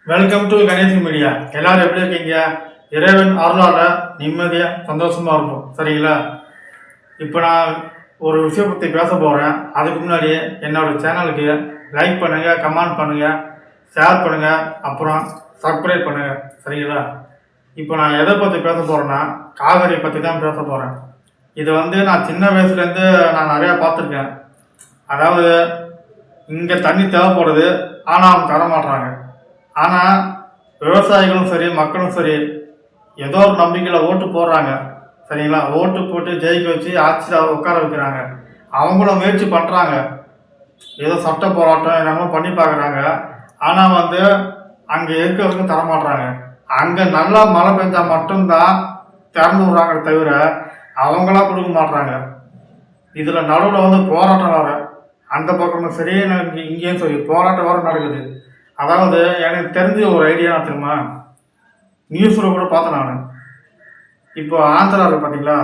Welcome to Ganesh media. எல்லாரும் எப்படி இருக்கீங்க? இறைவன் அருளால நிம்மதியாக சந்தோஷமாக இருக்கும். சரிங்களா? இப்போ நான் ஒரு விஷயம் பற்றி பேச போகிறேன். அதுக்கு முன்னாடி என்னோட சேனலுக்கு லைக் பண்ணுங்கள், கமெண்ட் பண்ணுங்கள், ஷேர் பண்ணுங்கள், அப்புறம் சப்ஸ்கிரைப் பண்ணுங்கள். சரிங்களா? இப்போ நான் எதை பற்றி பேச போகிறேன்னா காவிரி பற்றி தான் பேச போகிறேன். இது நான் சின்ன வயசுலேருந்து நான் நிறையா பார்த்துருக்கேன். அதாவது இங்கே தண்ணி தேவைப்படுது, ஆனால் அவங்க தர மாட்டுறாங்க. ஆனால் விவசாயிகளும் சரி, மக்களும் சரி, ஏதோ ஒரு நம்பிக்கையில் ஓட்டு போடுறாங்க. சரிங்களா? ஓட்டு போட்டு ஜெயிக்க வச்சு ஆட்சியில் உட்கார வைக்கிறாங்க. அவங்களும் முயற்சி பண்ணுறாங்க, ஏதோ சட்ட போராட்டம் என்னமோ பண்ணி பார்க்குறாங்க. ஆனால் அங்கே இருக்கிறவங்க தரமாட்டுறாங்க. அங்கே நல்லா மழை பெஞ்சால் மட்டும்தான் திறந்து விட்றாங்க, தவிர அவங்களாம் கொடுக்க மாட்டுறாங்க. இதில் நடுவில் போராட்டம் வர அந்த பக்கமும் சரி, இங்கேயும் சரி போராட்டம் வர நடக்குது. அதாவது எனக்கு தெரிஞ்ச ஒரு ஐடியா தெரியுமா, நியூஸில் கூட பார்த்தேன் நான். இப்போ ஆந்திரா இருக்கு பார்த்தீங்களா?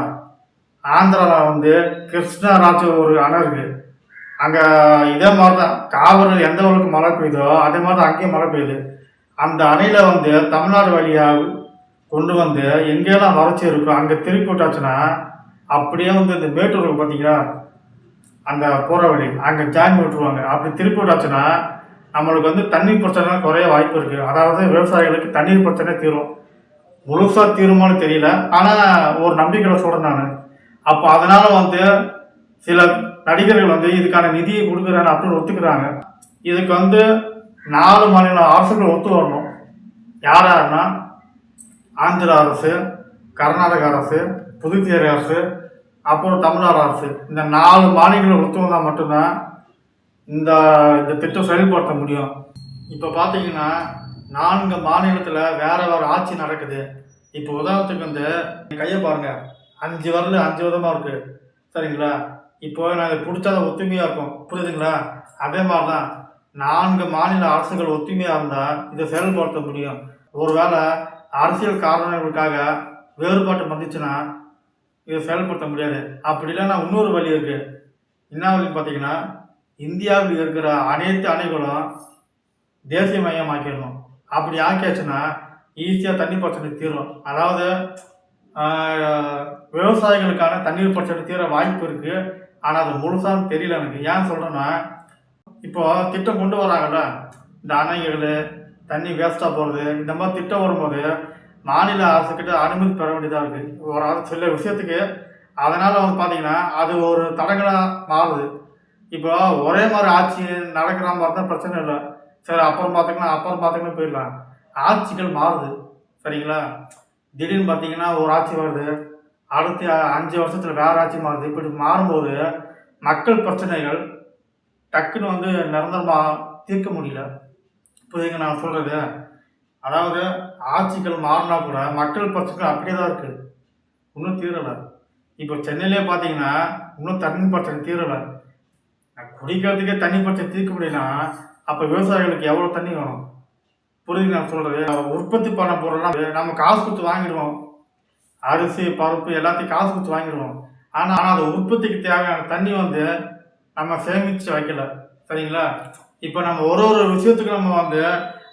ஆந்திராவில் கிருஷ்ணராஜ் ஒரு அணை இருக்குது. அங்கே இதே மாதிரி தான் காவிரி எந்த அளவுக்கு மழை பெய்யுதோ அதே மாதிரி தான் அங்கேயும் மழை பெய்யுது. அந்த அணையில் தமிழ்நாடு வழியாக கொண்டு எங்கெல்லாம் வறட்சி இருக்கும் அங்கே திருப்பி விட்டாச்சுன்னா அப்படியே இந்த மேட்டூருக்கு பார்த்தீங்களா, அந்த போகிற வழி அங்கே ஜாயின் விட்டுருவாங்க. அப்படி திருப்பி விட்டாச்சுன்னா நம்மளுக்கு தண்ணீர் பிரச்சனை குறைய வாய்ப்பு இருக்குது. அதாவது விவசாயிகளுக்கு தண்ணீர் பிரச்சனை தீரும். முழுசாக தீருமானு தெரியல, ஆனால் ஒரு நம்பிக்கையில் சொல்கிறேன் நான். அப்போ அதனால் சில நடிகர்கள் இதுக்கான நிதியை கொடுக்குறாங்க அப்படின்னு ஒத்துக்கிறாங்க. இதுக்கு 4 மாநில அரசுகள் ஒத்து வரணும். யாருன்னா ஆந்திரா அரசு, கர்நாடக அரசு, புதுச்சேரி அரசு, அப்புறம் தமிழ்நாடு அரசு. இந்த 4 மாநிலங்கள் ஒத்து வந்தால் மட்டும்தான் இந்த திட்டம் செயல்படுத்த முடியும். இப்போ பார்த்தீங்கன்னா 4 மாநிலத்தில் வேறு வேறு ஆட்சி நடக்குது. இப்போ உதாரணத்துக்கு கையை பாருங்கள், 5 வரல 5 விதமாக இருக்குது. சரிங்களா? இப்போ நாங்கள் பிடிச்சாத ஒத்துமையாக இருக்கும், புரியுதுங்களா? அதே மாதிரி தான் 4 மாநில அரசுகள் ஒத்துமையாக இருந்தால் இதை செயல்படுத்த முடியும். ஒருவேளை அரசியல் காரணங்களுக்காக வேறுபாட்டு வந்துச்சுன்னா இதை செயல்படுத்த முடியாது. அப்படி இல்லைன்னா இன்னொரு வழி இருக்குது. என்ன வழின்னு பார்த்தீங்கன்னா, இந்தியாவில் இருக்கிற அனைத்து அணைகளும் தேசியமயமாக்கிடணும். அப்படி ஆக்கியாச்சுன்னா ஈஸியாக தண்ணி பிரச்சனை தீரும். அதாவது விவசாயிகளுக்கான தண்ணீர் பிரச்சனை தீர வாய்ப்பு இருக்குது. ஆனால் அது முழுசாக தெரியல எனக்கு. ஏன் சொல்கிறேன்னா, இப்போ திட்டம் கொண்டு வராங்கல்ல, இந்த அணைகள் தண்ணி வேஸ்ட்டாக போகிறது, இந்த மாதிரி திட்டம் வரும்போது மாநில அரசுக்கிட்ட அனுமதி பெற வேண்டியதாக இருக்குது ஒரு சில விஷயத்துக்கு. அதனால் பார்த்தீங்கன்னா அது ஒரு தடங்களாக மாறுது. இப்போ ஒரே மாதிரி ஆட்சி நடக்கிற மாதிரி தான் பிரச்சனை இல்லை. சரி அப்புறம் பார்த்துக்கலாம் போயிடலாம். ஆட்சிகள் மாறுது. சரிங்களா? திடீர்னு பார்த்தீங்கன்னா ஒரு ஆட்சி வருது, அடுத்த 5 வருஷத்தில் வேறு ஆட்சி மாறுது. இப்படி மாறும்போது மக்கள் பிரச்சனைகள் டக்குன்னு நிரந்தரமாக தீர்க்க முடியல. புரியுங்க நான் சொல்கிறது? அதாவது ஆட்சிகள் மாறினா கூட மக்கள் பிரச்சனை அப்படியே தான் இருக்குது, இன்னும் தீரலை. இப்போ சென்னையிலே பார்த்தீங்கன்னா இன்னும் தண்ணி பிரச்சனை தீரலை. குடிக்கிறதுக்கே தண்ணி பிரச்சனை தீர்க்க முடியும்னா அப்போ விவசாயிகளுக்கு எவ்வளோ தண்ணி வேணும்? புரியுது நான் சொல்கிறது? உற்பத்தி பண்ண பொருள்லாம் நம்ம காசு கொடுத்து வாங்கிடுவோம். அரிசி பருப்பு எல்லாத்தையும் காசு கொடுத்து வாங்கிடுவோம். ஆனால் அது உற்பத்திக்கு தேவையான தண்ணி நம்ம சேமித்து வைக்கல. சரிங்களா? இப்போ நம்ம ஒரு விஷயத்துக்கு நம்ம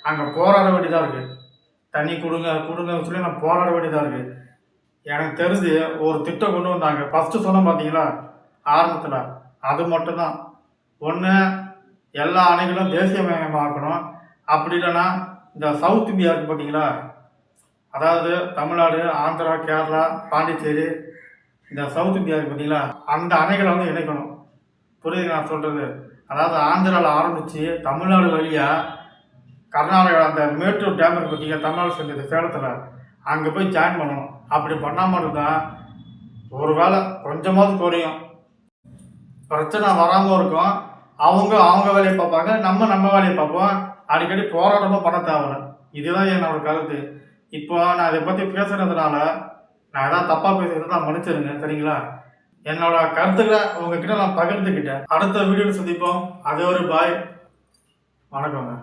அங்கே போராட வேண்டியதாக இருக்குது. தண்ணி கொடுங்க சொல்லி நம்ம போராட வேண்டியதாக இருக்குது. எனக்கு தெரிஞ்சு ஒரு திட்டம் கொண்டு வந்தாங்க. ஃபஸ்ட்டு சொன்ன பார்த்தீங்களா ஆரம்பத்தில், அது மட்டும்தான். ஒன்று எல்லா அணைகளும் தேசியமயமாக்கணும். அப்படி இல்லைன்னா இந்த சவுத் இந்தியா இருக்குது பார்த்தீங்களா, அதாவது தமிழ்நாடு, ஆந்திரா, கேரளா, பாண்டிச்சேரி, இந்த சவுத் இந்தியா இருக்குது பார்த்தீங்களா, அந்த அணைகளை இணைக்கணும். புரியுது நான் சொல்கிறது? அதாவது ஆந்திராவில் ஆரம்பித்து தமிழ்நாடு வழியாக கர்நாடகா அந்த மேட்டூர் டேம் இருக்குது பார்த்தீங்கன்னா, தமிழ்நாடு சேர்ந்தது சேலத்தில், அங்கே போய் ஜாயின் பண்ணணும். அப்படி பண்ணால் மட்டும்தான் ஒரு வேளை கொஞ்சமாவது குறையும், பிரச்சனை வராமல் இருக்கும். அவங்க வேலையை பார்ப்பாங்க, நம்ம வேலையை பார்ப்போம். அடிக்கடி போராட்டமாக பண்ண தேவையில்லை. இதுதான் என்னோட கருத்து. இப்போ நான் இதை பற்றி பேசுகிறதுனால நான் எதாவது தப்பாக பேசுகிறது நான் மன்னிச்சிருங்க. சரிங்களா? என்னோட கருத்துக்களை உங்ககிட்ட நான் பகிர்ந்துக்கிட்டேன். அடுத்த வீடியோவில் சந்திப்போம். அது ஒரு பாய், வணக்கங்க.